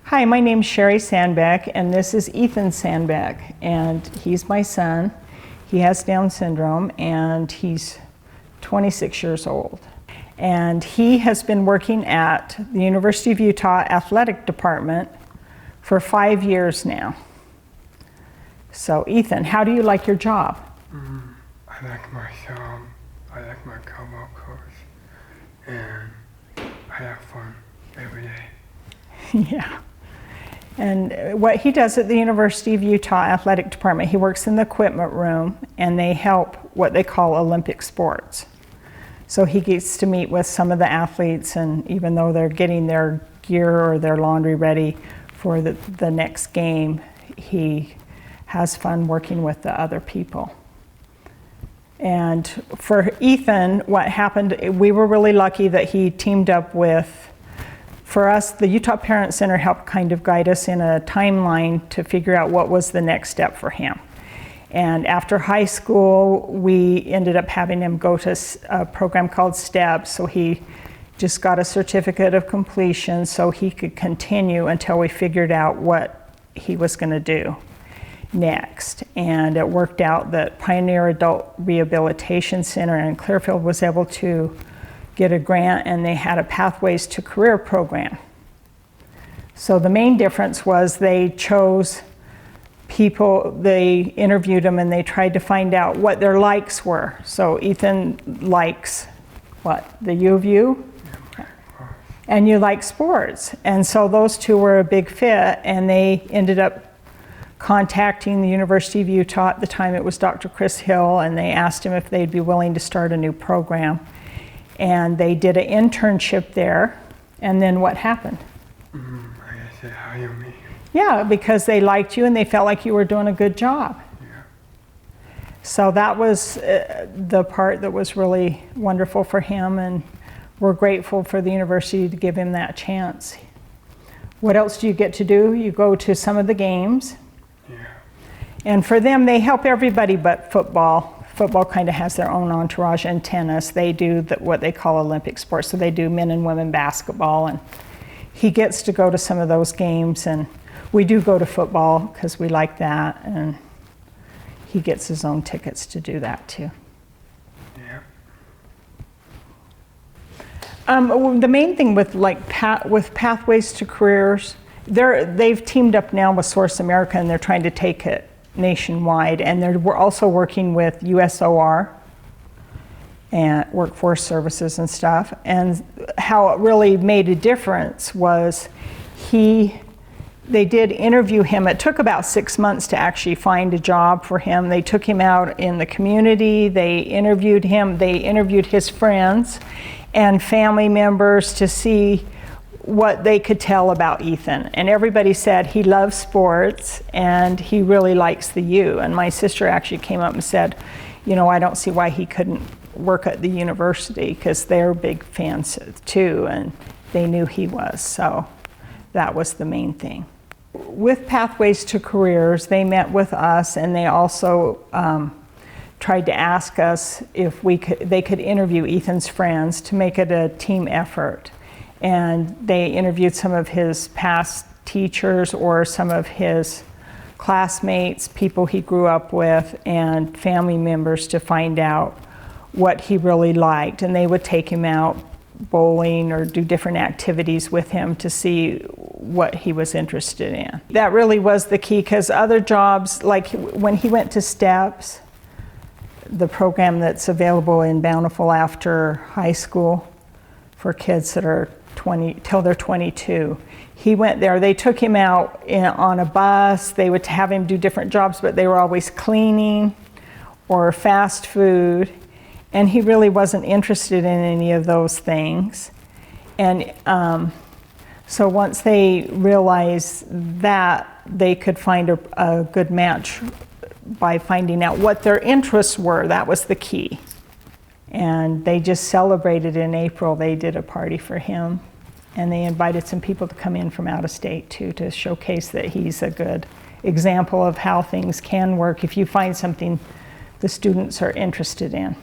Hi, my name's SheriSandbeck, and this is Ethan Sandbeck, and he's my son. He has Down syndrome, and he's 26 years old. And he has been working at the University of Utah Athletic Department for 5 years now. So, Ethan, how do you like your job? I like my job. I like my cowboy clothes, and I have fun every day. Yeah. And what he does at the University of Utah Athletic Department, he works in the equipment room, and they help what they call Olympic sports. So he gets to meet with some of the athletes, and even though they're getting their gear or their laundry ready for the next game, he has fun working with the other people. And for Ethan, what happened, we were really lucky that he teamed up with, for us, the Utah Parent Center helped kind of guide us in a timeline to figure out what was the next step for him. And after high school, we ended up having him go to a program called STEPS, so he just got a certificate of completion so he could continue until we figured out what he was going to do next. And it worked out that Pioneer Adult Rehabilitation Center in Clearfield was able to get a grant, and they had a Pathways to Career program. So the main difference was they chose people, they interviewed them, and they tried to find out what their likes were. So Ethan likes what? The U of U? And you like sports. And so those two were a big fit, and they ended up contacting the University of Utah. At the time it was Dr. Chris Hill, and they asked him if they'd be willing to start a new program. And they did an internship there, and then what happened? I guess they hired me. Yeah, because they liked you and they felt like you were doing a good job. Yeah. So that was the part that was really wonderful for him, and we're grateful for the university to give him that chance. What else do you get to do? You go to some of the games. Yeah. And for them, they help everybody but football. Football kind of has their own entourage, and tennis. They do what they call Olympic sports, so they do men and women basketball, and he gets to go to some of those games, and we do go to football because we like that, and he gets his own tickets to do that too. Yeah. The main thing with with Pathways to Careers, they've teamed up now with Source America, and they're trying to take it nationwide, and we're also working with USOR and Workforce Services and stuff. And how it really made a difference was they did interview him. It took about 6 months to actually find a job for him. They took him out in the community, they interviewed him, they interviewed his friends and family members to see what they could tell about Ethan. And everybody said he loves sports and he really likes the U. And my sister actually came up and said, you know, I don't see why he couldn't work at the university, because they're big fans too, and they knew he was. So that was the main thing. With Pathways to Careers, they met with us, and they also tried to ask us if they could interview Ethan's friends to make it a team effort. And they interviewed some of his past teachers or some of his classmates, people he grew up with, and family members to find out what he really liked. And they would take him out bowling or do different activities with him to see what he was interested in. That really was the key, because other jobs, like when he went to STEPS, the program that's available in Bountiful after high school for kids that are 20 till they're 22. He went there. They took him out on a bus. They would have him do different jobs, but they were always cleaning or fast food. And he really wasn't interested in any of those things. And so once they realized that, they could find a good match by finding out what their interests were. That was the key. And they just celebrated in April. They did a party for him, and they invited some people to come in from out of state too, to showcase that he's a good example of how things can work if you find something the students are interested in.